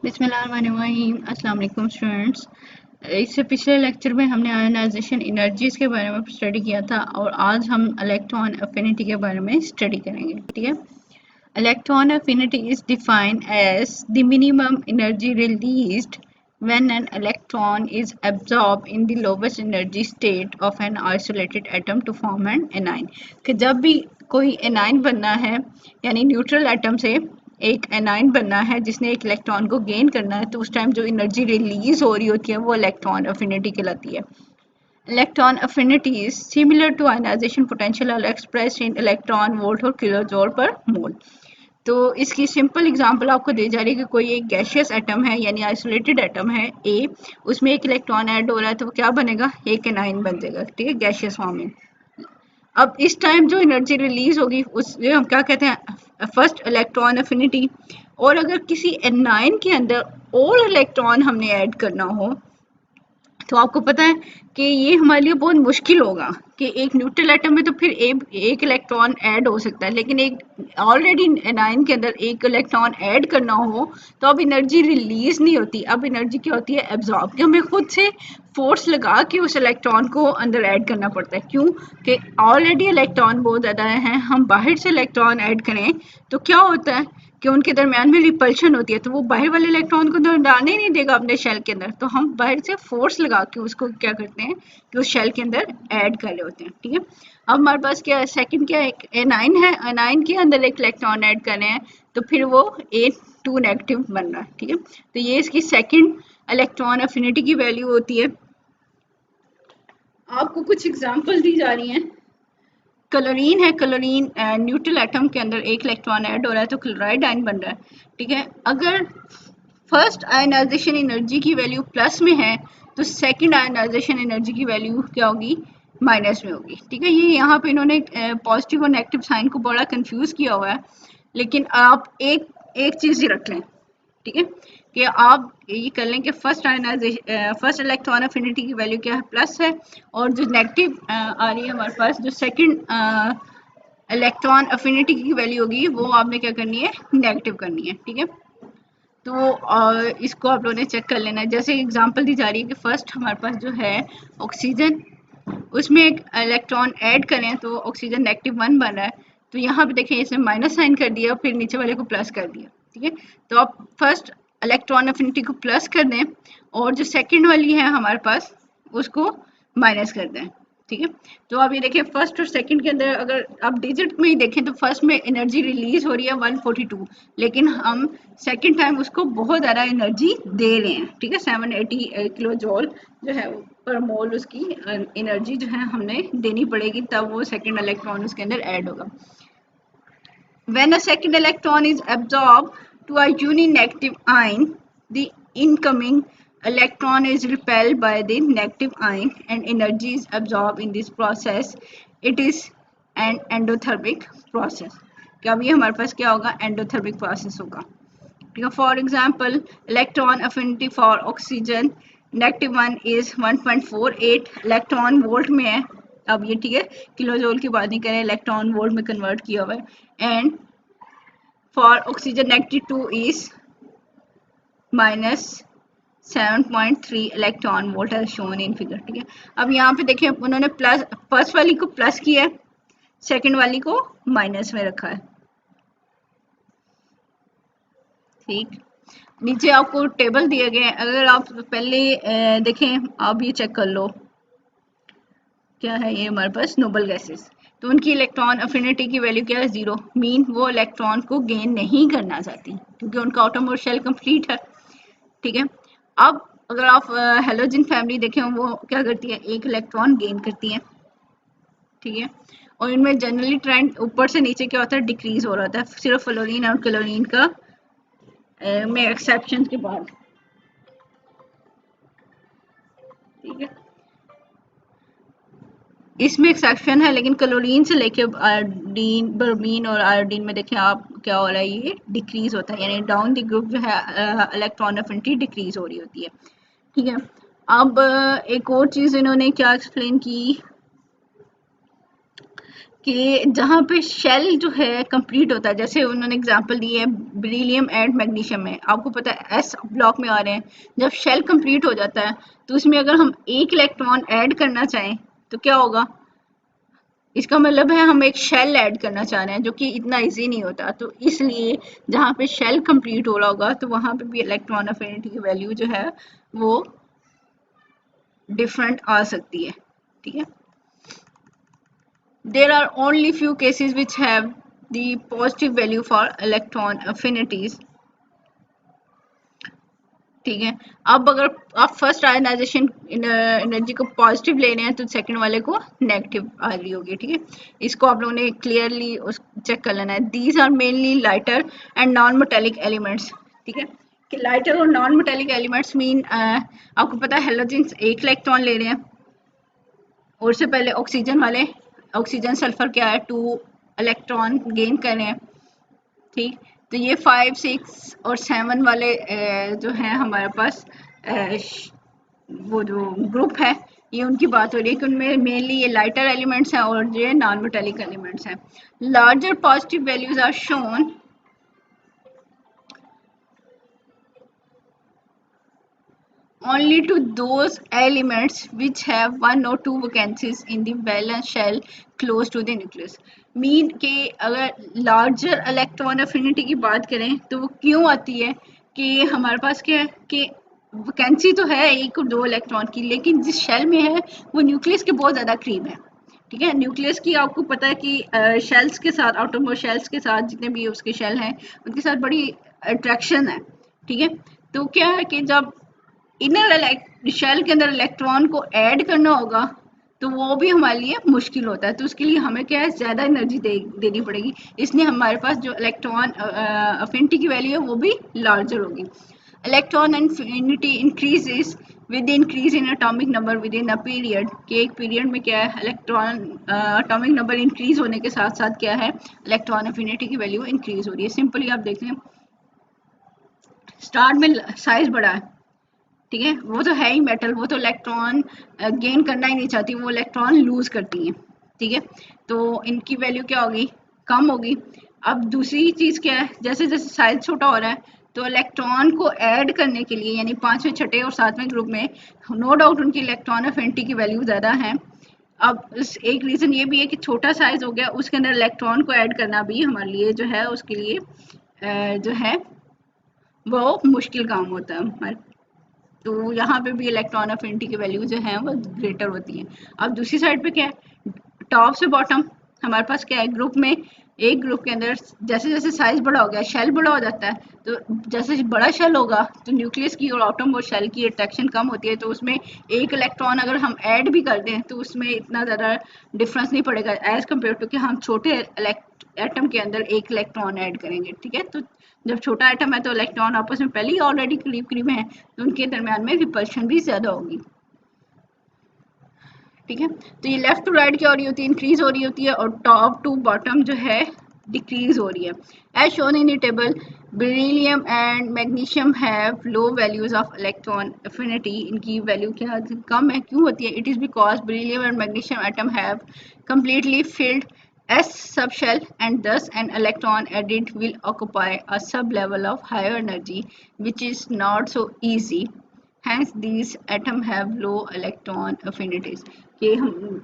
बिस्मिल्लाहिर्रहमानिर्रहीम। अस्सलाम वालेकुम स्टूडेंट्स। इससे पिछले लेक्चर में हमने आयोनाइजेशन एनर्जीज के बारे में स्टडी किया था और आज हम इलेक्ट्रॉन अफिनिटी के बारे में स्टडी करेंगे। ठीक है, electron affinity is defined as the minimum energy released when an electron is absorbed in the lowest energy state of an isolated atom to form an anion। कि जब भी कोई एनाइन बनना है यानी न्यूट्रल एटम से एक एनाइन बनना है जिसने एक इलेक्ट्रॉन को गेन करना है, तो उस टाइम जो एनर्जी रिलीज हो रही होती है वो इलेक्ट्रॉन अफिनिटी कहलाती है। Electron affinity is similar to ionization potential expressed in electron volt और किलो जूल पर मोल। तो इसकी सिंपल एग्जांपल आपको दी जा रही है कि कोई एक गैशियस एटम है यानी आइसोलेटेड एटम है ए, उसमें एक इलेक्ट्रॉन ऐड हो रहा है तो क्या बनेगा, एक एनाइन बन जाएगा। ठीक है, गैशियस फॉर्म में। अब इस टाइम जो एनर्जी रिलीज होगी उसे हम क्या कहते हैं, फर्स्ट इलेक्ट्रॉन अफिनिटी। और अगर किसी एनाइन के अंदर और इलेक्ट्रॉन हमने ऐड करना हो तो आपको पता है कि ये हमारे लिए बहुत मुश्किल होगा कि एक न्यूट्रल एटम में तो फिर एक इलेक्ट्रॉन ऐड हो सकता है, लेकिन एक ऑलरेडी एनाइन के अंदर एक इलेक्ट्रॉन ऐड करना हो तो अब एनर्जी रिलीज नहीं होती, अब एनर्जी क्या होती है, एब्जॉर्ब, कि हमें खुद से फोर्स लगा के उस इलेक्ट्रॉन को अंदर ऐड करना पड़ता है। क्यों कि ऑलरेडी इलेक्ट्रॉन बहुत ज़्यादा हैं, हम बाहर से इलेक्ट्रॉन ऐड करें तो क्या होता है कि उनके दरमियान में रिपल्शन होती है, तो वो बाहर वाले इलेक्ट्रॉन को तो डालने ही नहीं देगा अपने शेल के अंदर, तो हम बाहर से फोर्स लगा के उसको क्या करते हैं कि उस शेल के अंदर ऐड कर रहे होते हैं। ठीक है, अब हमारे पास क्या है, सेकंड क्या है, एक एनाइन है, एनाइन के अंदर एक इलेक्ट्रॉन ऐड कर रहे हैं तो फिर वो A2 नेगेटिव बन रहा है। ठीक है, तो ये इसकी सेकंड इलेक्ट्रॉन अफिनिटी की वैल्यू होती है। आपको कुछ एग्जांपल दी जा रही हैं। क्लोरीन है, क्लोरीन न्यूट्रल एटम के अंदर एक इलेक्ट्रॉन ऐड हो रहा है तो क्लोराइड आयन बन रहा है। ठीक है, अगर फर्स्ट आयनाइजेशन एनर्जी की वैल्यू प्लस में है तो सेकंड आयनाइजेशन एनर्जी की वैल्यू क्या होगी, माइनस में होगी। ठीक है, ये यहाँ पे इन्होंने पॉजिटिव और नेगेटिव साइन को बड़ा कंफ्यूज किया हुआ है, लेकिन आप एक एक चीज़ ही रख लें। ठीक है, कि आप ये कर लें कि फर्स्ट इलेक्ट्रॉन अफिनिटी की वैल्यू क्या है, प्लस है, और जो नेगेटिव आ रही है हमारे पास, जो सेकंड इलेक्ट्रॉन अफिनिटी की वैल्यू होगी वो आपने क्या करनी है, नेगेटिव करनी है। ठीक है, तो इसको आप लोगों ने चेक कर लेना है। जैसे एग्जांपल दी जा रही है कि फर्स्ट हमारे पास जो है ऑक्सीजन, उसमें एक इलेक्ट्रॉन ऐड करें तो ऑक्सीजन -1 बन रहा है, तो यहाँ पे देखें इसने माइनस साइन कर दिया फिर नीचे वाले को प्लस कर दिया। ठीक है, तो आप फर्स्ट इलेक्ट्रॉन अफिनिटी को प्लस कर दें और जो सेकंड वाली है हमारे पास उसको माइनस कर दें। ठीक है, तो अब ये देखिए फर्स्ट और सेकंड के अंदर अगर आप डिजिट में ही देखें तो फर्स्ट में एनर्जी रिलीज हो रही है 142, लेकिन हम सेकंड टाइम उसको बहुत ज़्यादा एनर्जी दे रहे हैं। ठीक है, 780 किलो जूल जो है पर मोल उसकी एनर्जी जो है हमने देनी पड़ेगी, तब वो सेकंड इलेक्ट्रॉन उसके अंदर ऐड होगा। When a second electron is absorbed to a uninegative ion, the incoming electron is repelled by the negative ion and energy is absorbed in this process. It is an endothermic process. कि अब ये हमारे पास क्या होगा, endothermic process होगा। ठीक है, for example electron affinity for oxygen -1 is 1.48 electron volt में है। अब ये ठीक है, किलो जूल की बात नहीं करें, इलेक्ट्रॉन वोल्ट में कन्वर्ट किया हुआ है। And for oxygen -2 is -7.3 electron volt as shown in figure. ठीक है, अब यहाँ पे देखिए उन्होंने प्लस, फर्स्ट वाली को प्लस किया है, सेकेंड वाली को माइनस में रखा है। ठीक, नीचे आपको टेबल दिए गए हैं, अगर आप पहले देखें, आप ये चेक कर लो क्या है ये हमारे पास नोबल गैसेस, तो उनकी इलेक्ट्रॉन अफिनिटी की वैल्यू क्या है, 0, मीन वो इलेक्ट्रॉन को गेन नहीं करना चाहती क्योंकि उनका आटम और शेल कंप्लीट है। ठीक है, अब अगर आप हेलोजन फैमिली देखें वो क्या करती है, एक इलेक्ट्रॉन गेन करती है। ठीक है, और इनमें जनरली ट्रेंड ऊपर से नीचे क्या होता है, डिक्रीज हो रहा होता है, सिर्फ फ्लोरीन और क्लोरीन का में एक्सेप्शन के बाद। ठीक है, इसमें एक्सेप्शन है, लेकिन क्लोरीन से लेके आयोडीन, ब्रोमीन और आयोडीन में देखें आप क्या हो रहा है, ये डिक्रीज होता है, यानी डाउन द ग्रुप जो है इलेक्ट्रॉन अफिनिटी डिक्रीज हो रही होती है। ठीक है, अब एक और चीज़ इन्होंने क्या एक्सप्लेन की कि जहाँ पे शेल जो है कंप्लीट होता है, जैसे उन्होंने एग्जांपल दी है बेरिलियम एंड मैग्नीशियम में, आपको पता है एस ब्लॉक में आ रहे हैं, जब शेल कंप्लीट हो जाता है तो उसमें अगर हम एक इलेक्ट्रॉन ऐड करना चाहें तो क्या होगा, इसका मतलब है हम एक शेल ऐड करना चाह रहे हैं, जो कि इतना इजी नहीं होता। तो इसलिए जहाँ पे शेल कंप्लीट हो रहा होगा तो वहाँ पे भी इलेक्ट्रॉन अफिनिटी की वैल्यू जो है वो डिफरेंट आ सकती है, ठीक है। There are only few cases which have the positive value for electron affinities, ठीक है। अब अगर आप फर्स्ट आयनाइजेशन एनर्जी को पॉजिटिव ले रहे हैं तो सेकंड वाले को नेगेटिव आ रही होगी, ठीक है। इसको आप लोगों ने क्लियरली चेक कर लेना है। These are mainly lighter and non metallic elements, ठीक है। कि लाइटर और नॉन मेटेलिक एलिमेंट्स मीन आपको पता है हेलोजेंस एक इलेक्ट्रॉन ले रहे हैं, और उससे पहले ऑक्सीजन वाले, ऑक्सीजन सल्फर क्या है 2 इलेक्ट्रॉन गेन कर रहे हैं, ठीक। तो ये 5, 6 और 7 वाले जो हैं हमारे पास वो जो ग्रुप है, ये उनकी बात हो रही है कि उनमें मेनली ये लाइटर एलिमेंट्स हैं और ये नॉन मेटेलिक एलिमेंट्स हैं। Larger positive values are shown only to those elements which have 1 or 2 vacancies in the valence shell close to the nucleus। Mean के अगर लार्जर इलेक्ट्रॉन अफिनिटी की बात करें तो वो क्यों आती है कि हमारे पास क्या है कि वैकेंसी तो है 1 और 2 इलेक्ट्रॉन की, लेकिन जिस शेल में है वो न्यूक्लियस के बहुत ज़्यादा करीब है, ठीक है। न्यूक्लियस की आपको पता है कि शेल्स के साथ, आउटरमोस्ट शेल्स के साथ जितने भी उसके शेल हैं उनके साथ बड़ी अट्रैक्शन है, ठीक है। तो क्या है कि जब इनर शेल के अंदर इलेक्ट्रॉन को ऐड करना होगा तो वो भी हमारे लिए मुश्किल होता है, तो उसके लिए हमें क्या है ज़्यादा एनर्जी देनी पड़ेगी, इसलिए हमारे पास जो इलेक्ट्रॉन अफिनिटी की वैल्यू है वो भी लार्जर होगी। Electron affinity increases with increase in atomic number with in a period, कि एक पीरियड में क्या है इलेक्ट्रॉन एटॉमिक नंबर इंक्रीज होने के साथ साथ क्या है इलेक्ट्रॉन अफिनिटी की वैल्यू इंक्रीज हो रही है। सिंपली आप देख लें, स्टार्ट में साइज बड़ा है, ठीक है, वो तो है ही मेटल, वो तो इलेक्ट्रॉन गेन करना ही नहीं चाहती, वो इलेक्ट्रॉन लूज करती हैं, ठीक है। तो इनकी वैल्यू क्या होगी, कम होगी। अब दूसरी चीज़ क्या है, जैसे जैसे साइज छोटा हो रहा है तो इलेक्ट्रॉन को ऐड करने के लिए, यानी 5वें, 6ठे और 7वें ग्रुप में नो डाउट उनकी इलेक्ट्रॉन अफिनिटी की वैल्यू ज़्यादा है। अब इस एक रीज़न ये भी है कि छोटा साइज हो गया, उसके अंदर इलेक्ट्रॉन को ऐड करना भी हमारे लिए जो है उसके लिए जो है वो मुश्किल काम होता है हमारे। तो यहाँ पे भी इलेक्ट्रॉन अफिनिटी की वैल्यू जो है वो ग्रेटर होती है। अब दूसरी साइड पे क्या है, टॉप से बॉटम हमारे पास क्या है, ग्रुप में एक ग्रुप के अंदर जैसे जैसे साइज बड़ा हो गया शेल बड़ा हो जाता है, तो जैसे बड़ा शेल होगा तो न्यूक्लियस की और आटोमोस्ट शेल की अट्रैक्शन कम होती है, तो उसमें एक इलेक्ट्रॉन अगर हम ऐड भी कर दें तो उसमें इतना ज़्यादा डिफरेंस नहीं पड़ेगा एज कम्पेयर टू कि हम छोटे एटम के अंदर एक इलेक्ट्रॉन ऐड करेंगे, ठीक है। तो जब छोटा एटम है तो इलेक्ट्रॉन आपस में पहले ही ऑलरेडी करीब करीब हैं, तो उनके दरमियान में रिपल्शन भी ज़्यादा होगी, ठीक है। तो ये लेफ्ट टू राइट क्या हो रही होती है, इंक्रीज हो रही होती है, और टॉप टू बॉटम जो है डिक्रीज हो रही है। As shown in the table, beryllium and magnesium have low values of electron affinity, इनकी वैल्यू क्या कम है, क्यों होती है, it is because beryllium and magnesium atom have completely filled S subshell, and thus an electron added will occupy a sub-level of higher energy, which is not so easy. Hence, these atoms have low electron affinities. कि हम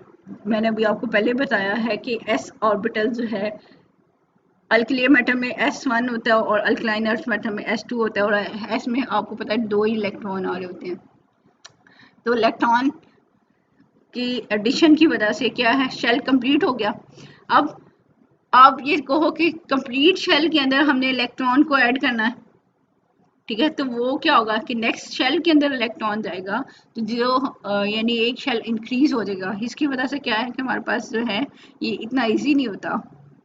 मैंने अभी आपको पहले बताया है कि S orbital जो है अल्किलियम एटम में S1 होता है और अल्कलाइन अर्थ एटम में S2 होता है, और S में आपको पता है 2 ही इलेक्ट्रॉन आ रहे होते हैं। तो इलेक्ट्रॉन की एडिशन की वजह से क्या है शेल कंप्लीट हो गया। अब आप ये कहो कि कंप्लीट शेल के अंदर हमने इलेक्ट्रॉन को ऐड करना है, ठीक है, तो वो क्या होगा कि नेक्स्ट शेल के अंदर इलेक्ट्रॉन जाएगा तो जो यानी एक शेल इंक्रीज हो जाएगा। इसकी वजह से क्या है कि हमारे पास जो है ये इतना इजी नहीं होता,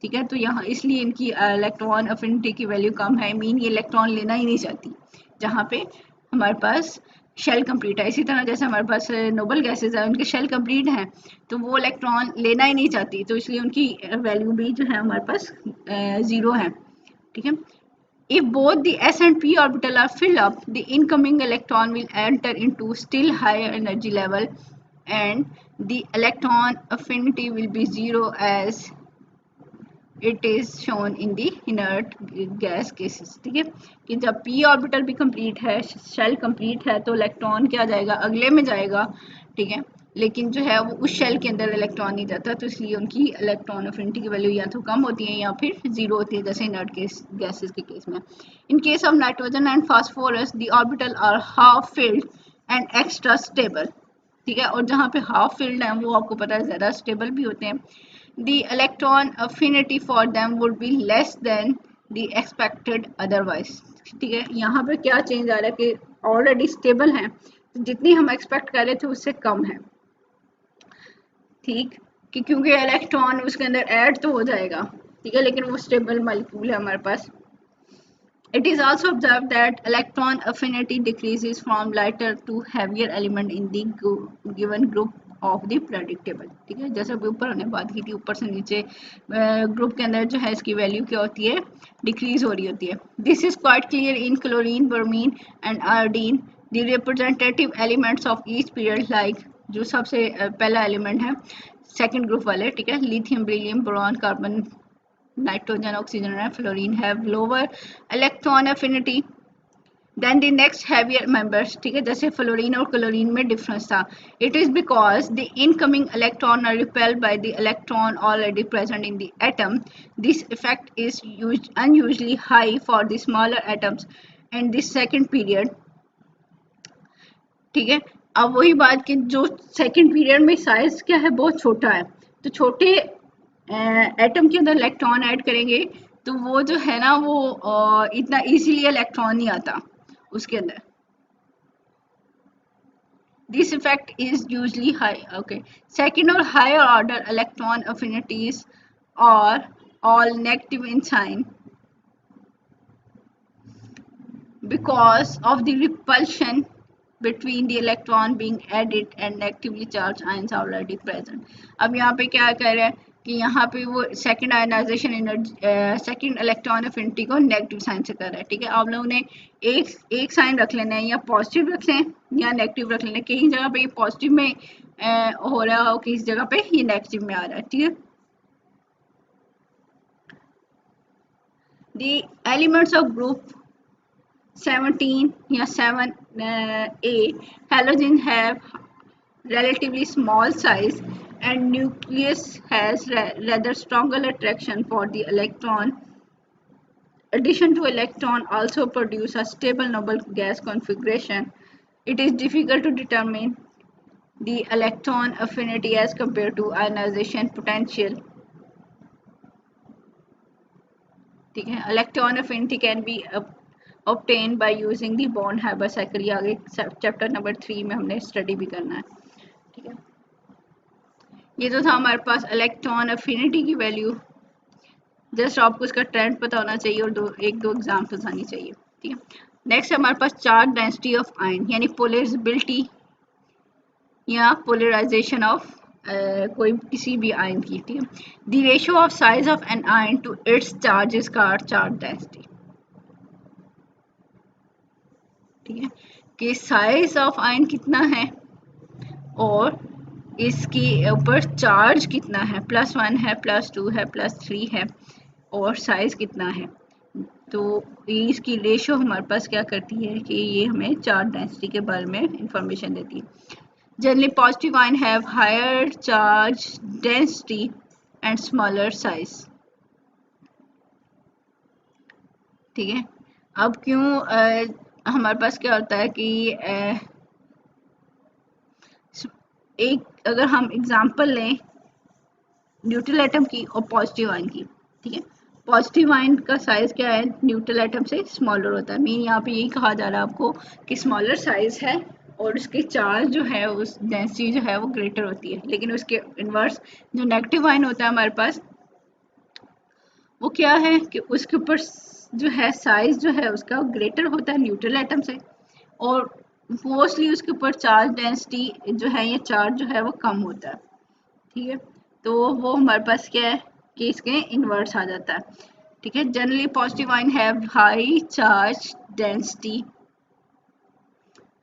ठीक है। तो यहाँ इसलिए इनकी इलेक्ट्रॉन अफिनिटी की वैल्यू कम है, मीन ये इलेक्ट्रॉन लेना ही नहीं चाहती जहाँ पे हमारे पास शेल कंप्लीट है। इसी तरह जैसे हमारे पास नोबल गैसेज है उनके शेल कंप्लीट हैं तो वो इलेक्ट्रॉन लेना ही नहीं चाहती, तो इसलिए उनकी वैल्यू भी जो है हमारे पास 0 है, ठीक है। If both the s and p orbital are filled up, the incoming electron will enter into still higher energy level and the electron affinity will be 0 as it is shown in the inert gas cases. ठीक है, कि जब P orbital भी complete है, shell complete है, तो electron क्या जाएगा, अगले में जाएगा। ठीक है, लेकिन जो है वो उस शेल के अंदर इलेक्ट्रॉन नहीं जाता, तो इसलिए उनकी इलेक्ट्रॉन अफिनिटी की वैल्यू या तो कम होती है या फिर जीरो होती है, जैसे इनर्ट गैसेस के केस में। In case of nitrogen and phosphorus the orbital are half filled and extra stable. ठीक है, और जहाँ पे हाफ फिल्ड है वो आपको पता है ज़्यादा स्टेबल भी होते हैं। The electron affinity for them would be less than the expected otherwise। ठीक है, यहाँ पे क्या चेंज आ रहा है कि ऑलरेडी स्टेबल है, तो जितनी हम एक्सपेक्ट कर रहे थे उससे कम है। ठीक, कि क्योंकि इलेक्ट्रॉन उसके अंदर ऐड तो हो जाएगा, ठीक है, लेकिन वो स्टेबल मॉलिक्यूल है हमारे पास। It is also observed that electron affinity decreases from lighter to heavier element in the given group of the predictable। ठीक है, जैसे अभी ऊपर हमने बात की थी, ऊपर से नीचे ग्रुप के अंदर जो है इसकी वैल्यू क्या होती है, डिक्रीज हो रही होती है। This is quite clear in chlorine, bromine and iodine the representative elements of each period, like जो सबसे पहला एलिमेंट है सेकेंड ग्रुप वाले, ठीक है, lithium, beryllium, boron, carbon, nitrogen, oxygen and fluorine have lower electron affinity than the next heavier members। ठीक है, जैसे फ्लोरीन और क्लोरीन में डिफरेंस था। It is because the incoming electron are repelled by the electron already present in the atom। This effect is unusually high for the smaller atoms in the second period। ठीक है, अब वही बात कि जो second period में size क्या है, बहुत छोटा है, तो छोटे एटम के अंदर इलेक्ट्रॉन ऐड करेंगे तो वो जो है ना वो इतना इजीली इलेक्ट्रॉन नहीं आता उसके अंदर। This effect is usually high, okay, second और हायर ऑर्डर इलेक्ट्रॉन अफिनिटीज और all negative in sign because of the repulsion between the electron being added and negatively charged ions already present। अब यहाँ पे क्या कर रहे हैं कि यहाँ पे वो second ionization energy, second electron affinity को नेगेटिव साइन से कर रहा है। ठीक है, आप लोगों ने एक साइन रख लेना है, या पॉजिटिव रख लें या नेगेटिव रख लेना। कहीं जगह पे ये पॉजिटिव में हो रहा हो, किसी जगह पे ये नेगेटिव में आ रहा है। ठीक है, the elements of group 17 या 7a halogen have relatively small size and nucleus has rather stronger attraction for the electron। Addition to electron also produce a stable noble gas configuration। It is difficult to determine the electron affinity as compared to ionization potential। ठीक है, electron affinity can be obtained by using the bond Haber cycle। ये आगे chapter number 3 में हमने study भी करना है। ठीक है, ये तो था हमारे पास इलेक्ट्रॉन अफिनिटी की वैल्यू। जस्ट आपको इसका ट्रेंड पता होना चाहिए और एक दो एग्जाम्पल्स आनी चाहिए। ठीक है, नेक्स्ट हमारे पास चार्ज डेंसिटी ऑफ आयन, यानी पोलराइजेबिलिटी या पोलराइजेशन ऑफ कोई किसी भी आयन की। ठीक है, the ratio of size of an ion to its charge is called charge density. ठीक है, कि साइज ऑफ आयन कितना है और इसके ऊपर चार्ज कितना है, +1 है, +2 है, +3 है, और साइज कितना है, तो इसकी रेशियो हमारे पास क्या करती है कि ये हमें चार्ज डेंसिटी के बारे में इंफॉर्मेशन देती है। Generally positive ion have higher charge density and smaller size. ठीक है, अब क्यों हमारे पास क्या होता है कि एक अगर हम एग्जांपल लें न्यूट्रल एटम की और पॉजिटिव आयन की। ठीक है, पॉजिटिव आयन का साइज क्या है, न्यूट्रल एटम से स्मॉलर होता है। मीन यहाँ पे यही कहा जा रहा है आपको कि स्मॉलर साइज है और उसके चार्ज जो है उस डेंसिटी जो है वो ग्रेटर होती है। लेकिन उसके इनवर्स जो नेगेटिव आयन होता है हमारे पास, वो क्या है कि उसके ऊपर जो है साइज जो है उसका ग्रेटर होता है न्यूट्रल एटम से, और मोस्टली उसके ऊपर चार्ज डेंसिटी जो है या चार्ज जो है वो कम होता है। ठीक है, तो वो हमारे पास क्या है कि इसके इनवर्स आ जाता है। ठीक है, generally positive ion have high charge density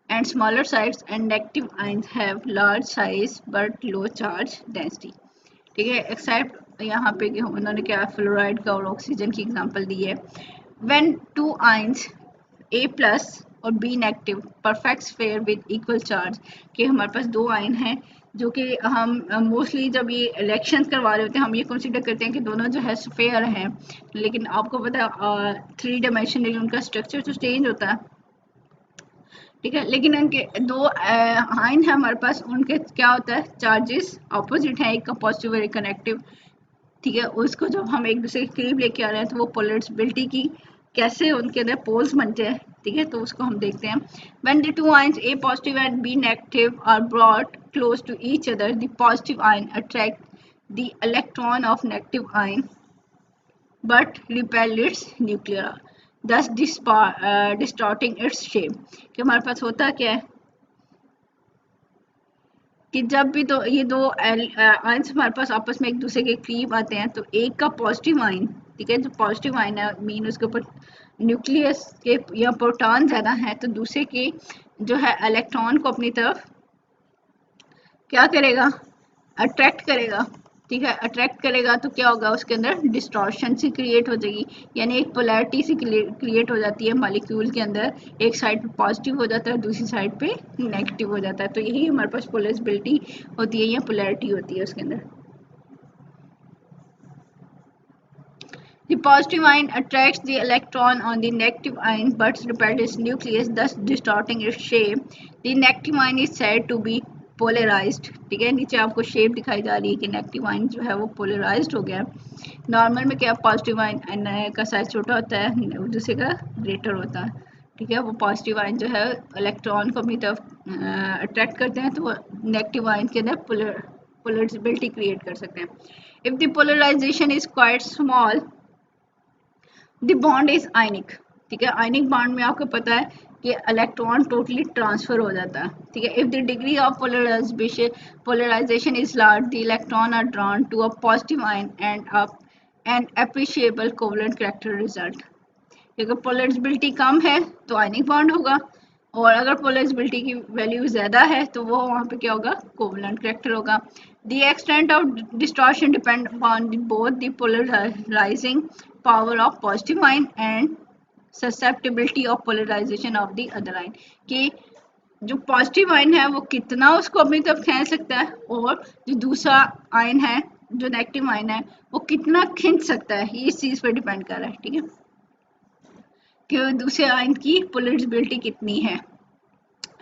and smaller size and negative ion have large size but low charge density. ठीक है, एक्सेप्ट यहाँ पे उन्होंने क्या फ्लोराइड का और ऑक्सीजन की एग्जांपल दी है। When two ions A plus और B negative perfect sphere with equal charge, कि हमारे पास दो आयन हैं जो कि हम मोस्टली जब ये रिएक्शंस करवा रहे होते हैं हम ये कंसीडर करते हैं कि दोनों जो है स्फीयर हैं, लेकिन आपको पता है 3 डायमेंशनली उनका स्ट्रक्चर तो चेंज होता है, ठीक है। लेकिन उनके दो आयन है हमारे पास, उनके क्या होता है, चार्जेस ऑपोजिट है, एक का पॉजिटिव और एक का नेगेटिव, ठीक है। उसको जब हम एक दूसरे के करीब लेके आ रहे हैं तो वो पोलराइजेबिलिटी की कैसे उनके अंदर पोल्स बनते हैं, ठीक है, तो उसको हम देखते हैं। When the two ions A positive and B negative are brought close to each other, the positive ion attract the electron of negative ion but repel its nuclear, thus distorting its shape। कि हमारे पास होता क्या है कि जब भी तो ये दो आयंस हमारे पास आपस में एक दूसरे के करीब आते हैं तो एक का पॉजिटिव आयन, ठीक है, जो पॉजिटिव आयन है मीन उसके ऊपर न्यूक्लियस के या प्रोटॉन ज़्यादा है, तो दूसरे के जो है इलेक्ट्रॉन को अपनी तरफ क्या करेगा, अट्रैक्ट करेगा, ठीक है। अट्रैक्ट करेगा तो क्या होगा, उसके अंदर डिस्टॉर्शन सी क्रिएट हो जाएगी, यानी एक पोलैरिटी सी क्रिएट हो जाती है मॉलिक्यूल के अंदर, एक साइड पे पॉजिटिव हो जाता है दूसरी साइड पे नेगेटिव हो जाता है, तो यही हमारे पास पोलराइजेबिलिटी होती है या पोलैरिटी होती है उसके अंदर। The positive ion attracts the electron on the negative ion but repels its nucleus, thus distorting its shape. The negative ion is said to be polarized, ठीक है। नीचे आपको शेप दिखाई जा रही है कि नेगेटिव आयन जो है वो पोलराइज्ड हो गया। नॉर्मल में क्या पॉजिटिव आयन का साइज छोटा होता है, दूसरे का ग्रेटर होता है, ठीक है। वो पॉजिटिव आयन जो है इलेक्ट्रॉन को अपनी तरफ अट्रैक्ट करते हैं, तो वो नेगेटिव आयन के अंदर पोलराइजेबिलिटी क्रिएट कर सकते हैं। If the polarization is quite small the bond is ionic, ठीक है। आयनिक बॉन्ड में आपको पता है कि इलेक्ट्रॉन टोटली ट्रांसफर हो जाता है, ठीक है। If the degree of polarization is large the electron are drawn to a positive ion and up an appreciable covalent character result. अगर पोलराइजेबिलिटी कम है तो आयनिक बॉन्ड होगा, और अगर पोलराइजेबिलिटी की वैल्यू ज़्यादा है तो वो वहाँ पे क्या होगा, कोवलेंट कैरेक्टर होगा। The extent of distortion depend upon both the polarizing power of positive ion and susceptibility of polarization of the other ion, कि जो पॉजिटिव आयन है वो कितना उसको अपनी तरफ खींच सकता है, और जो दूसरा आयन है जो नेगेटिव आयन है वो कितना खींच सकता है, ये इस चीज़ पर डिपेंड कर रहा है, ठीक है, कि दूसरे आयन की पोलराइजेबिलिटी कितनी है।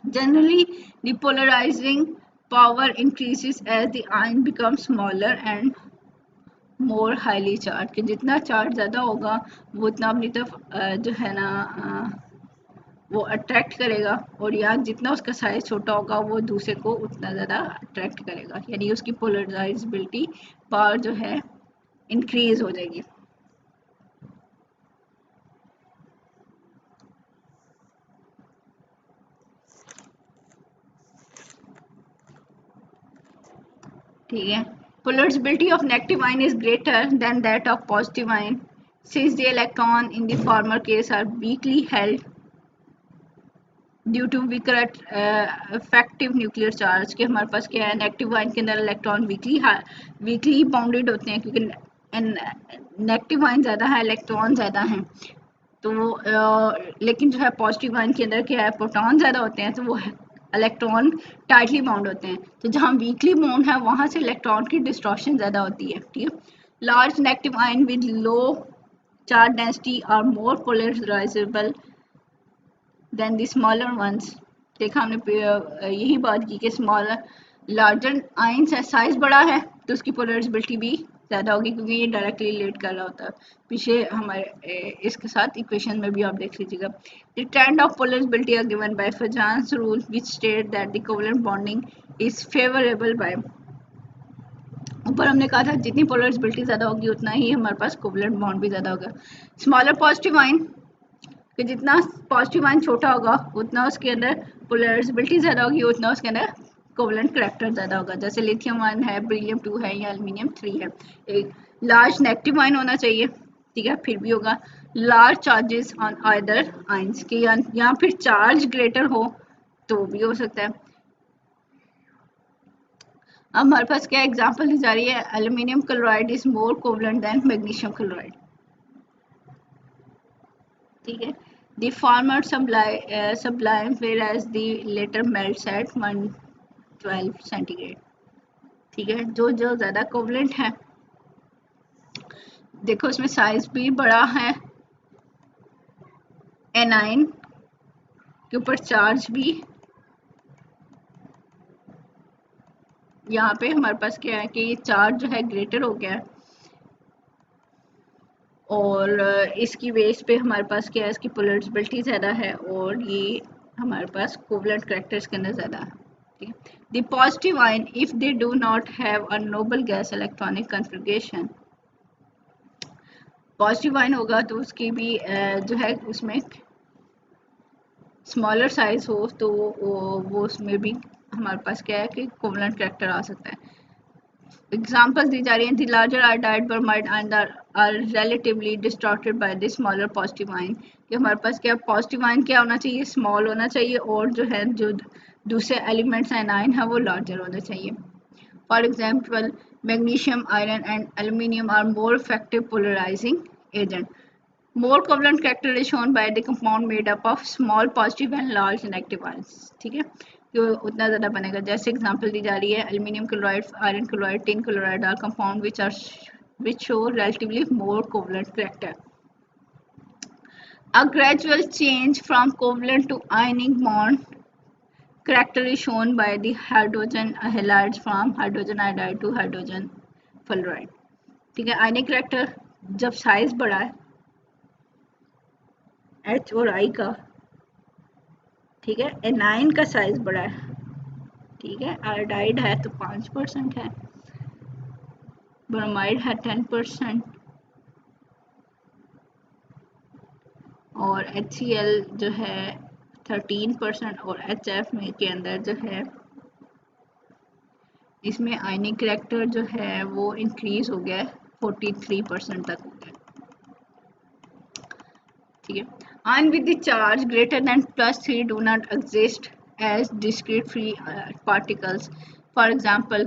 Generally, the polarizing power increases as the ion becomes smaller and more highly charged, कि जितना चार्ज ज़्यादा होगा वो उतना अपनी तरफ जो है ना वो अट्रैक्ट करेगा, और या जितना उसका साइज छोटा होगा वो दूसरे को उतना ज़्यादा अट्रैक्ट करेगा, यानी उसकी पोलराइजेबिलिटी पावर जो है इंक्रीज हो जाएगी। ठीक है। Polarizability of negative ion is greater than that of positive ion since the electron in the former case are weakly held due to weaker effective nuclear charge, के हमारे पास क्या है, नेगेटिव आयन के अंदर इलेक्ट्रॉन वीकली बाउंडेड होते हैं, क्योंकि negative ion ज़्यादा है, इलेक्ट्रॉन ज़्यादा हैं, तो लेकिन जो है पॉजिटिव आयन के अंदर क्या है, प्रोटॉन ज़्यादा होते हैं, तो वो इलेक्ट्रॉन टाइटली बाउंड होते हैं, तो जहाँ वीकली बाउंड है वहाँ से इलेक्ट्रॉन की डिस्टॉर्शन ज़्यादा होती है, ठीक है। Large negative ion with low charge density are more polarizable than the smaller ones. देखा हमने यही बात की कि स्मॉलर लार्जर आयंस है, साइज बड़ा है तो उसकी पोलराइजेबिलिटी भी ज़्यादा होगी, क्योंकि ये डायरेक्टली रिलेट कर रहा होता है पीछे हमारे इसके साथ इक्वेशन में भी आप देख लीजिएगा। The trend of polarizability are given by Fajans rule which state that the covalent bonding is favourable by, ऊपर हमने कहा था जितनी पोलराइजेबिलिटी ज़्यादा होगी उतना ही हमारे पास कोवलेंट बॉन्ड भी ज़्यादा होगा। स्मॉलर पॉजिटिव आयन, कि जितना पॉजिटिव आयन छोटा होगा उतना उसके अंदर पोलराइजेबिलिटी ज़्यादा होगी, उतना उसके अंदर कोवलेंट करैक्टर ज़्यादा होगा, जैसे लिथियम आयन है, बेरिलियम 2 है या एल्युमिनियम 3 है। एक लार्ज नेगेटिव आयन होना चाहिए, ठीक है, फिर भी होगा large charges on either ions, के या फिर चार्ज ग्रेटर हो तो भी हो सकता है। अब हमारे पास क्या एग्जांपल दी जा रही है, aluminium chloride is more covalent than magnesium chloride, ठीक है। The former sublime whereas the later melts at 112 centigrade, ठीक है। जो जो ज़्यादा कोवलेंट है, देखो इसमें साइज भी बड़ा है, एनाइन के ऊपर चार्ज भी, यहाँ पे हमारे पास क्या है कि ये चार्ज जो है ग्रेटर हो गया है, और इसकी बेस पे हमारे पास क्या है, इसकी पोलराइजेबिलिटी ज़्यादा है, और ये हमारे पास कोवलेंट कैरेक्टर्स के अंदर ज़्यादा है, ठीक है। The positive ion if they do not have a noble gas electronic configuration, positive ion होगा तो उसकी भी जो है उसमें स्मॉलर साइज हो, तो वो उसमें भी हमारे पास क्या है कि कोवलेंट कैरेक्टर आ सकता है। एग्जाम्पल्स दी जा रही हैं, the larger iodide bromide ion are relatively distorted by the smaller positive ion, कि हमारे पास क्या पॉजिटिव आयन क्या होना चाहिए, स्मॉल होना चाहिए, और जो है जो दूसरे एलिमेंट्स एंड आयन है वो लार्जर होने चाहिए। For example magnesium, iron and aluminium are more effective polarizing agent, more covalent character is shown by the compound made up of small positive and large negative ions, ठीक है। तो उतना ज़्यादा बनेगा, जैसे एग्जांपल दी जा रही है aluminium chloride, iron chloride, tin chloride are compound which show relatively more covalent character. A gradual change from covalent to ionic bond character is shown by the hydrogen halides from hydrogen iodide to hydrogen fluoride, ठीक है। आयनिक character जब size बढ़ा है H और आई का, ठीक है, A9 का साइज बड़ा है, ठीक है, आयोडाइड है तो 5% है, ब्रोमाइड है 10%, और HCl जो है 13%, और HF में के अंदर जो है इसमें आयनिक कैरेक्टर जो है वो इंक्रीज हो गया है, 43% तक हो गया, ठीक है। Ion with the charge greater than +3 do not exist as discrete free particles. For example,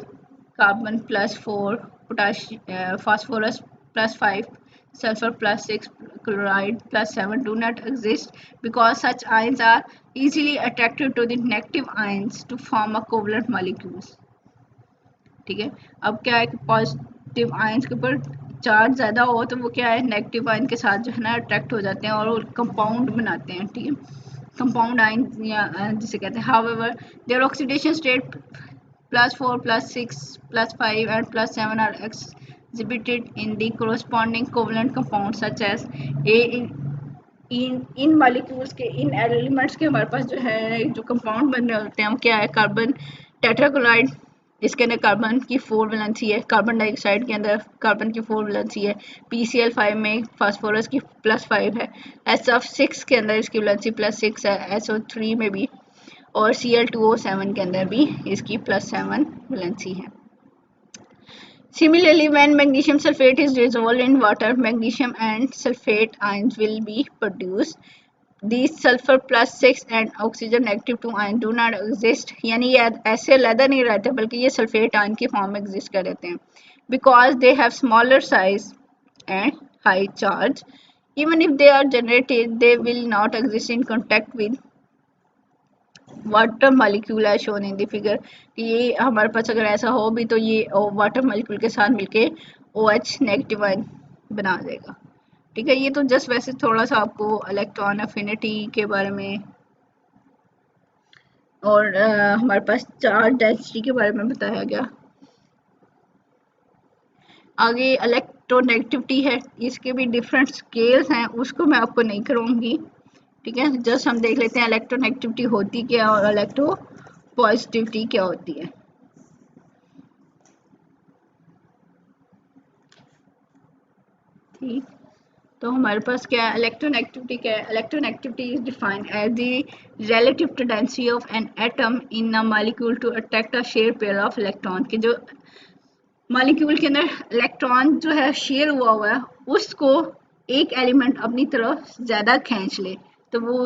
carbon +4, phosphorus +5, sulfur +6, chloride +7 do not exist because such ions are easily attracted to the negative ions to form a covalent molecules, ठीक है। अब क्या है कि positive ions के ऊपर charge ज़्यादा हो तो वो क्या है नेगेटिव आयन के साथ जो है ना अट्रैक्ट हो जाते हैं और कंपाउंड बनाते हैं, ठीक है, कंपाउंड आयन या जिसे कहते हैं। However their oxidation state +4, +6, +5 and +7 are exhibited in the corresponding covalent compounds such as A in molecules के, इन एलिमेंट्स के हमारे पास जो है जो कंपाउंड बन रहे होते हैं वो क्या है, कार्बन टेट्राक्लोराइड, इसके अंदर कार्बन की 4 वैलेंसी है, कार्बन डाइऑक्साइड के अंदर कार्बन की 4 वैलेंसी है, PCl5 में फास्फोरस की +5 है, SF6 के अंदर इसकी वैलेंसी +6 है, SO3 में भी, और Cl2O7 के अंदर भी इसकी +7 वैलेंसी है। Similarly, when magnesium sulfate is dissolved in water, magnesium and sulfate ions will be produced. These sulfur +6 and oxygen -2 ion do not exist, यानी ये ऐसे अलग नहीं रहते बल्कि ये सल्फेट आयन की फॉर्म में एग्जिस्ट कर रहते हैं, because they have smaller size and high charge. Even if they are generated, they will not exist in contact with water molecule है शोन इन द फिगर, कि ये हमारे पास अगर ऐसा हो भी तो ये वाटर मॉलिक्यूल के साथ मिलके OH नेगेटिव आयन बना देगा, ठीक है। ये तो जस्ट वैसे थोड़ा सा आपको इलेक्ट्रॉन अफिनिटी के बारे में और हमारे पास चार्ज डेंसिटी के बारे में बताया गया। आगे इलेक्ट्रोनेगेटिविटी है, इसके भी डिफरेंट स्केल्स हैं, उसको मैं आपको नहीं करूँगी, ठीक है। जस्ट हम देख लेते हैं इलेक्ट्रोनेगेटिविटी होती क्या और इलेक्ट्रो पॉजिटिविटी क्या होती है, ठीक। तो हमारे पास क्या है, इलेक्ट्रोनेगेटिविटी क्या है, electronegativity is defined as the relative tendency of an atom in a molecule to attract a share pair of electron, कि जो मॉलिक्यूल के अंदर इलेक्ट्रॉन जो है शेयर हुआ है उसको एक एलिमेंट अपनी तरफ ज़्यादा खींच ले, तो वो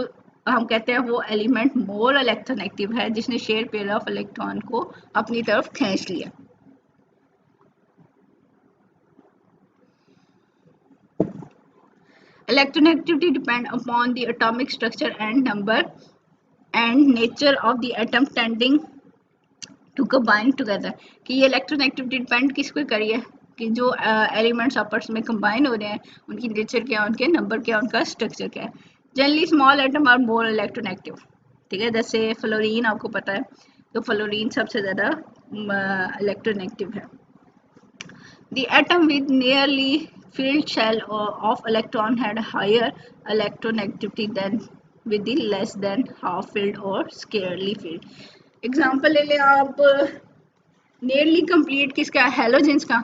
हम कहते हैं वो एलिमेंट मोर इलेक्ट्रोनेगेटिव है जिसने शेयर पेयर ऑफ इलेक्ट्रॉन को अपनी तरफ खींच लिया, Electronegativity depend upon the atomic structure and number and nature of the atom tending to combine together. कि ये इलेक्ट्रोनेगेटिविटी डिपेंड किस पे करी है कि जो एलिमेंट्स आपस में कंबाइन हो रहे हैं उनकी नेचर क्या है, उनके नंबर क्या है, उनका स्ट्रक्चर क्या है. Generally small atom are more electronegative. ठीक है, जैसे फ्लोरीन आपको पता है, तो फ्लोरीन सबसे ज़्यादा इलेक्ट्रोनेगेटिव है. The atom with nearly filled shell of electron had higher electronegativity than with the less than half filled or scarcely filled. Example ले लें आप नियरली कंप्लीट किसका, हेलोजेंस का.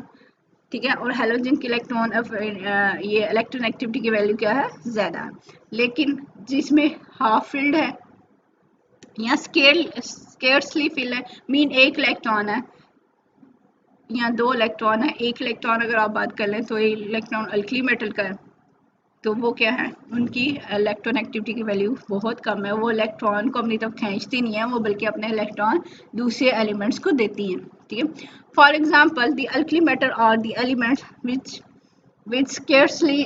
ठीक है, और हेलोजन की इलेक्ट्रॉन ये इलेक्ट्रोनेगेटिविटी की वैल्यू क्या है, ज़्यादा है. लेकिन जिसमें हाफ फिल्ड है या स्केर्सली फिल है, मीन एक इलेक्ट्रॉन है या दो इलेक्ट्रॉन है. एक इलेक्ट्रॉन अगर आप बात कर लें तो ये इलेक्ट्रॉन अल्कली मेटल का है, तो वो क्या है, उनकी इलेक्ट्रोनेगेटिविटी की वैल्यू बहुत कम है. वो इलेक्ट्रॉन को अपनी तरफ खींचती नहीं है, वो बल्कि अपने इलेक्ट्रॉन दूसरे एलिमेंट्स को देती हैं. ठीक है, for example the alkali metal और the elements which scarcely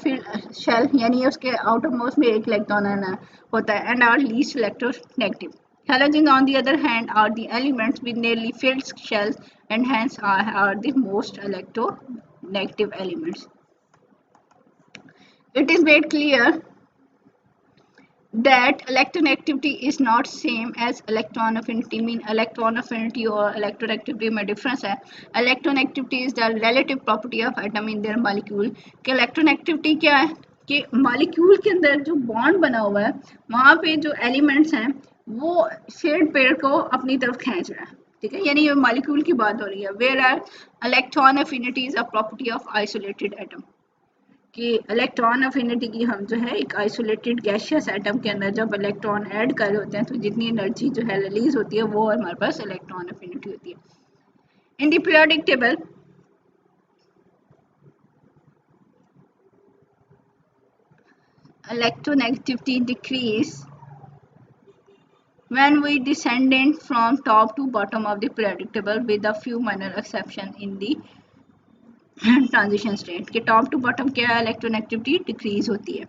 filled shell, यानी उसके आउटर मोस्ट में एक इलेक्ट्रॉन होता है, and are least electronegative. Halogens, on the other hand, are the elements with nearly filled shells and hence are the most electronegative elements. It is made clear that electronegativity is not same as electron affinity. Mean electron affinity और electronegativity में difference है. Electronegativity is the relative property of atom in their molecule. कि electronegativity क्या है कि molecule के अंदर जो बॉन्ड बना हुआ है वहाँ पे जो एलिमेंट्स हैं वो शेड पेयर को अपनी तरफ खींच रहा है. ठीक है, यानी ये मॉलिक्यूल की बात हो रही है. Where are electron affinity is a property of isolated atom. कि इलेक्ट्रॉन अफिनिटी की हम जो है एक आइसोलेटेड गैसियस एटम के अंदर जब इलेक्ट्रॉन ऐड कर रहे होते हैं तो जितनी एनर्जी जो है रिलीज होती है वो हमारे पास इलेक्ट्रॉन अफिनिटी होती है. In the periodic table electronegativity decrease when we descended from top to bottom of the periodic table with a few minor exception in the transition state. के टॉप टू बॉटम क्या है, electronegativity decrease होती है.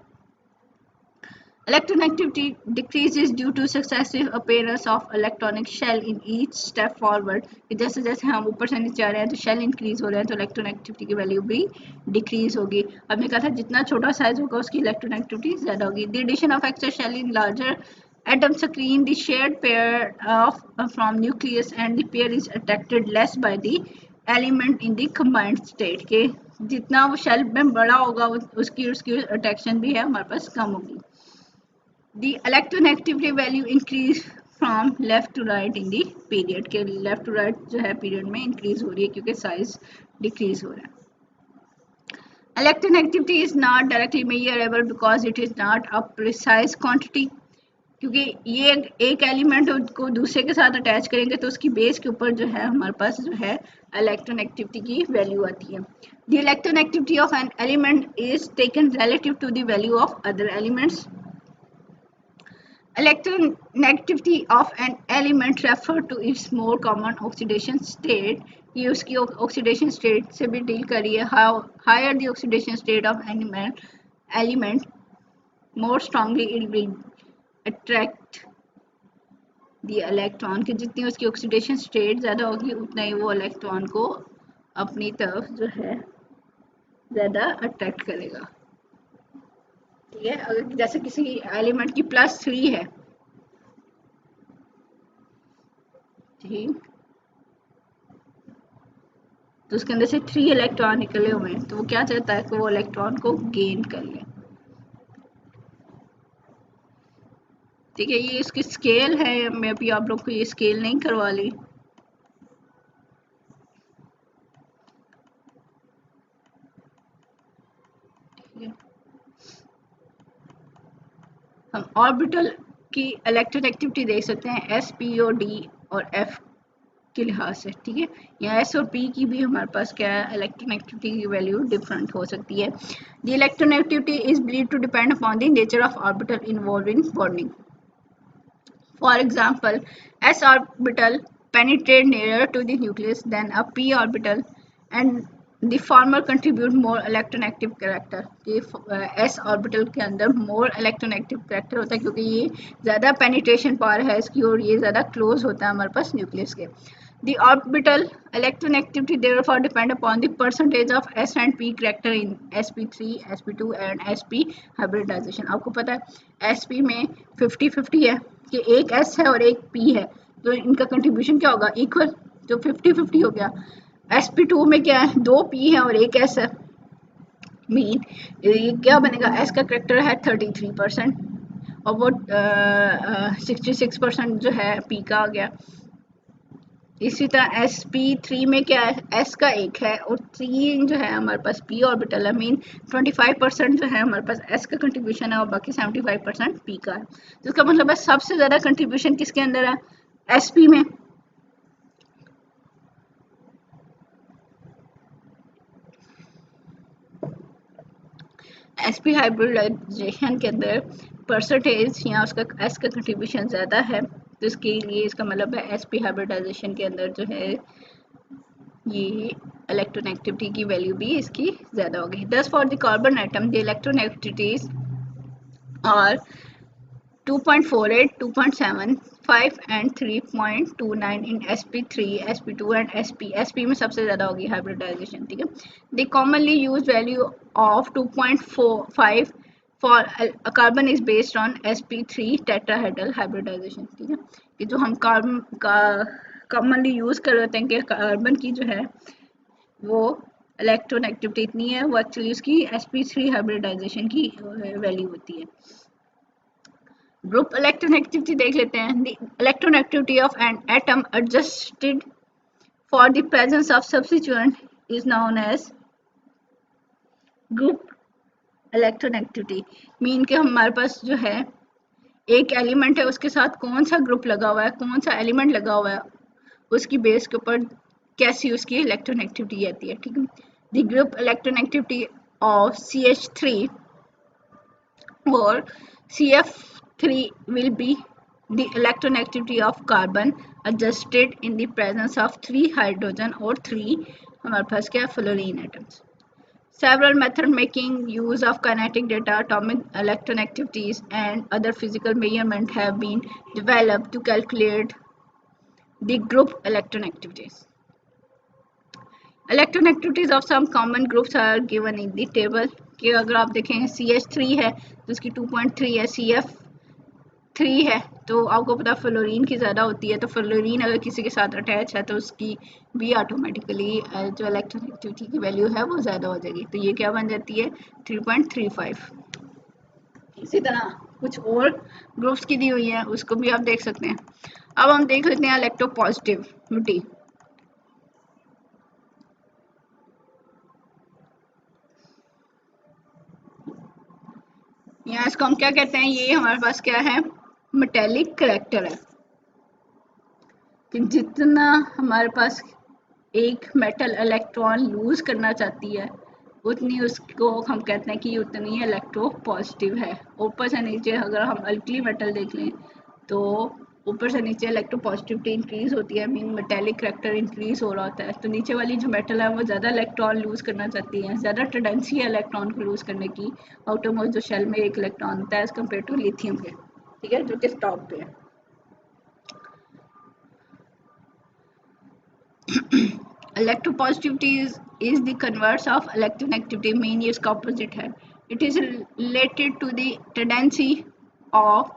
Electronegativity decreases due to successive appearance of electronic shell in each step forward. जैसे जैसे हम ऊपर से नीचे आ रहे हैं तो शेल इंक्रीज हो रहे हैं तो इलेक्ट्रोनेगेटिविटी की वैल्यू भी डिक्रीज होगी. हमने कहा था जितना छोटा साइज होगा उसकी इलेक्ट्रोनेगेटिविटी ज़्यादा होगी. The addition of extra shell in larger atom screen the shared pair of from nucleus and the pair is attracted less by the element in the combined state. के जितना वो शेल में बड़ा होगा उसकी अट्रैक्शन भी है हमारे पास कम होगी. The electronegativity value increase from left to right in the period. के left to right जो है period में increase हो रही है क्योंकि size decrease हो रहा है. Electronegativity is not directly measurable because it is not a precise quantity. क्योंकि ये एक एलिमेंट को दूसरे के साथ अटैच करेंगे तो उसकी बेस के ऊपर जो है हमारे पास जो है इलेक्ट्रोनेगेटिविटी की वैल्यू आती है. The electronegativity of an element is taken relative to the value of other elements. Electronegativity of an element refer to its more common oxidation state. ये उसकी ऑक्सीडेशन स्टेट से भी डील कर रही है. Higher the oxidation state of element more strongly it will attract the electron. कि जितनी उसकी ऑक्सीडेशन स्टेट ज़्यादा होगी उतना ही वो इलेक्ट्रॉन को अपनी तरफ जो है ज़्यादा अट्रैक्ट करेगा. ठीक है, अगर जैसे किसी एलिमेंट की +3 है, ठीक, तो उसके अंदर से 3 इलेक्ट्रॉन निकले हुए हैं तो वो क्या चाहता है कि वो इलेक्ट्रॉन को गेन कर ले. ठीक है, ये इसकी स्केल है. मैं अभी आप लोग को ये स्केल नहीं करवा ली. हम ऑर्बिटल की इलेक्ट्रोनेगेटिविटी देख सकते हैं S, P और D और F के लिहाज से. ठीक है, या S और P की भी हमारे पास क्या है इलेक्ट्रोनेगेटिविटी की वैल्यू डिफरेंट हो सकती है. The electronegativity is believed to depend upon the nature of orbital involve in bonding. For example, S orbital penetrate nearer to the nucleus than a P orbital, and the former contribute more electronegative character, कि S orbital के अंदर more electronegative character होता है क्योंकि ये ज़्यादा penetration power है इसकी और ये ज़्यादा क्लोज होता है हमारे पास न्यूक्लियस के. The orbital electronegativity therefore depend upon the percentage of S and P character in sp3, sp2 and sp hybridization. आपको पता है sp में 50-50 है कि एक S है और एक P है, तो इनका कंट्रीब्यूशन क्या होगा, इक्वल, तो 50-50 हो गया. sp2 में क्या है, 2 P है और एक S है, मीन ये क्या बनेगा, S का करेक्टर है 33% और वो 66% जो है P का आ गया. इसी तरह sp3 में क्या है, s का एक है और 3 जो है हमारे पास p ऑर्बिटल है, मीन 25% जो है हमारे पास s का कंट्रीब्यूशन है और बाकी 75% p का है. तो इसका मतलब है सबसे ज़्यादा कंट्रीब्यूशन किसके अंदर है, sp में. sp हाइब्रिडाइजेशन के अंदर परसेंटेज या उसका s का कंट्रीब्यूशन ज़्यादा है, तो इसके लिए इसका मतलब है sp हाइब्रिडाइजेशन के अंदर जो है ये इलेक्ट्रोनेगेटिविटी की वैल्यू भी इसकी ज़्यादा होगी. दस for the carbon atom the electronegativities और 2.48, 2.75 and 3.29 in sp3, sp2 and sp में सबसे ज़्यादा होगी हाइब्रिडाइजेशन. ठीक है. The commonly use value of 2.45 for carbon is based on sp3 tetrahedral hybridization. ठीक है, कि जो हम कार्बन का कॉमनली यूज़ कर रहे हैं कि कार्बन की जो है वो इलेक्ट्रोनेगेटिविटी इतनी है, वो एक्चुअली उसकी sp3 हाइब्रिडाइजेशन की वैल्यू होती है. ग्रुप इलेक्ट्रोनेगेटिविटी देख लेते हैं. The electronegativity of an atom adjusted for the presence of substituent is known age group electronegativity. Mean के हमारे पास जो है एक एलिमेंट है उसके साथ कौन सा ग्रुप लगा हुआ है, कौन सा एलिमेंट लगा हुआ है, उसकी बेस के ऊपर कैसी उसकी इलेक्ट्रोनेगेटिविटी आती है. ठीक है. The group electronegativity of CH3 or CF3 will be the electronegativity of carbon adjusted in the presence of 3 hydrogen or 3 हमारे पास क्या fluorine atoms. Several methods making use of kinetic data, atomic electronegativities and other physical measurements have been developed to calculate the group electronegativities. Electronegativities of some common groups are given in the table. कि अगर आप देखें CH3 है तो उसकी 2.3 है, CF3 है तो आपको पता फ्लोरीन की ज़्यादा होती है, तो फ्लोरीन अगर किसी के साथ अटैच है तो उसकी भी ऑटोमेटिकली जो इलेक्ट्रोनेगेटिविटी की वैल्यू है वो ज़्यादा हो जाएगी. तो ये क्या बन जाती है 3.35. इसी तरह कुछ और ग्रुप्स की दी हुई है उसको भी आप देख सकते हैं. अब हम देख लेते हैं इलेक्ट्रोपॉजिटिविटी. यहाँ इसको हम क्या कहते हैं, ये हमारे पास क्या है, मेटेलिक करेक्टर है. कि जितना हमारे पास एक मेटल इलेक्ट्रॉन लूज करना चाहती है उतनी उसको हम कहते हैं कि उतनी इलेक्ट्रो पॉजिटिव है. ऊपर से नीचे अगर हम अल्कली मेटल देख लें तो ऊपर से नीचे इलेक्ट्रो पॉजिटिविटी इंक्रीज होती है, मीन मेटेलिक करेक्टर इंक्रीज हो रहा होता है. तो नीचे वाली जो मेटल है वो ज़्यादा इलेक्ट्रॉन लूज करना चाहती है, ज़्यादा टेंडेंसी है इलेक्ट्रॉन को लूज करने की आउटरमोस्ट जो शेल में एक इलेक्ट्रॉन होता है एज कम्पेयर टू लिथियम के. ठीक है, जो कि टॉप पे है. Electropositivity is the converse of electronegativity, mean ये इसका opposite है. It is related to the tendency of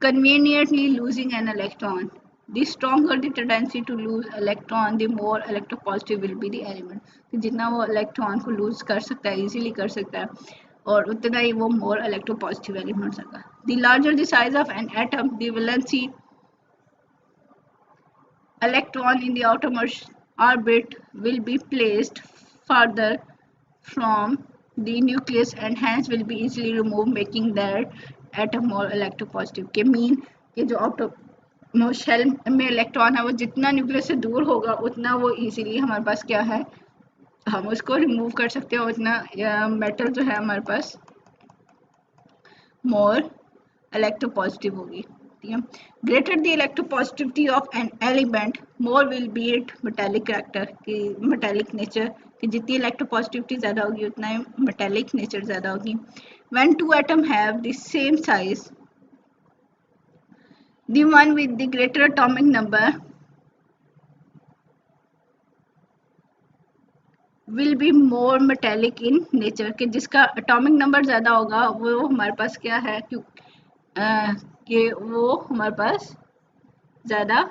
conveniently losing an electron. The stronger the tendency to lose electron, the more electropositive will be the element. तो जितना वो electron को lose कर सकता है, easily कर सकता है, और उतना ही वो more electropositive element होगा. The larger the size of an atom, the valency electron in the outermost orbit will be placed further from the nucleus and hence will be easily removed, making that atom more electropositive. के mean कि जो outermost shell में electron है वो जितना nucleus से दूर होगा उतना वो इजीली हमारे पास क्या है, हम उसको रिमूव कर सकते हैं, उतना मेटल जो है हमारे पास मोर इलेक्ट्रोपॉजिटिव होगी. Greater the electropositivity of an element, more will be its metallic character, की metallic nature कि जितनी इलेक्ट्रोपॉजिटिविटी ज़्यादा होगी उतना ही मेटेलिक नेचर ज़्यादा होगी। When two atom have the same size, the one with the greater atomic number will be more metallic in nature, कि जिसका एटॉमिक नंबर ज़्यादा होगा वो हमारे पास क्या है कि वो हमारे पास ज़्यादा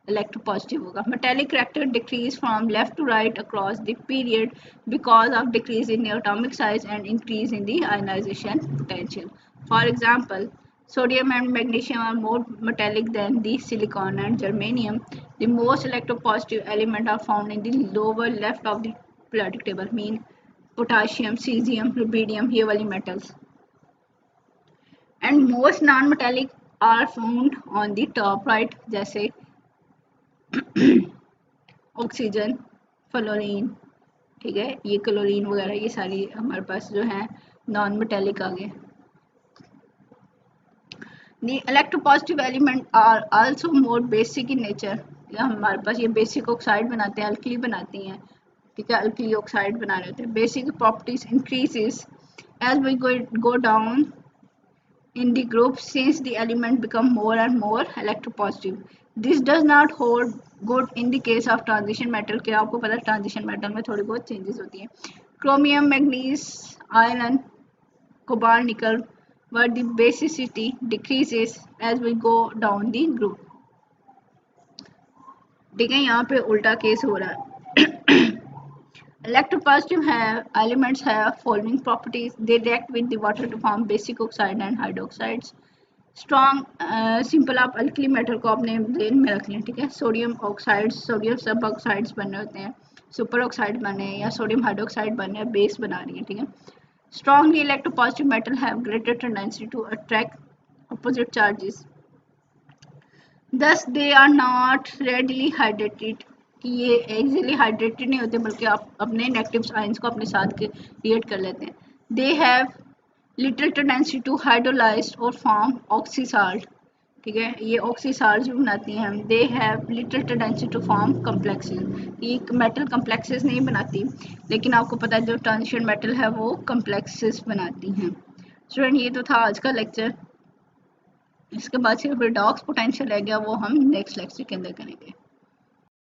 electropositive होगा। Metallic character decrease from left to right across the period because of decrease in the atomic size and increase in the ionization potential. For example, sodium and magnesium are more metallic than the silicon and germanium. The most electropositive elements are found in the lower left of the periodic table, mean potassium, cesium, rubidium, ये वाली metals. And most non-metallic are found on the top right, जैसे oxygen, fluorine, ठीक है, ये chlorine वगैरह, ये सारी हमारे पास जो है नॉन मेटेलिक आ गए। The electropositive element are also more basic in nature. हमारे पास ये बेसिक ऑक्साइड बनाते हैं, अल्कली बनाती हैं, ठीक है, अल्कली ऑक्साइड बना रहे थे। Basic properties increases as we go down in the group since the element become more and more electropositive. This does not hold good in the case of transition metal, के आपको पता है transition metal में थोड़ी बहुत changes होती हैं। Chromium, manganese, iron, cobalt, निकल, but the basicity decreases as we go down the group. ठीक है, यहाँ पे उल्टा केस हो रहा है। Electropositive elements have following properties. They react with the water to form basic oxide and hydroxides. Strong simple आप अल्कली मेटल को अपने ब्रेन में रख लें, ठीक है। सोडियम ऑक्साइड्स, सोडियम सब ऑक्साइड्स बन रहे होते हैं, सुपर ऑक्साइड बने या सोडियम हाइड्रोक्साइड बने, बेस बना रही है, ठीक है। Strongly electropositive metal have greater tendency to attract opposite charges, thus they are not readily hydrated, कि ये इजीली हाइड्रेटेड नहीं होते बल्कि आप अपने नेगेटिव आयंस को अपने साथ के क्रिएट कर लेते हैं। They have little tendency to hydrolyse और फॉर्म ऑक्सीसाल्ट, ठीक है, ये ऑक्सीसाल्ट जो बनाती हैं हम। They have little tendency to form complexes, ये मेटल कम्प्लेक्सेस नहीं बनाती, लेकिन आपको पता है जो ट्रांजिशन मेटल है वो कम्प्लेक्सेस बनाती हैं। स्टूडेंट, ये तो था आज का लेक्चर, इसके बाद सिर्फ रिडॉक्स पोटेंशियल रह गया, वो हम नेक्स्ट लेक्चर के अंदर करेंगे।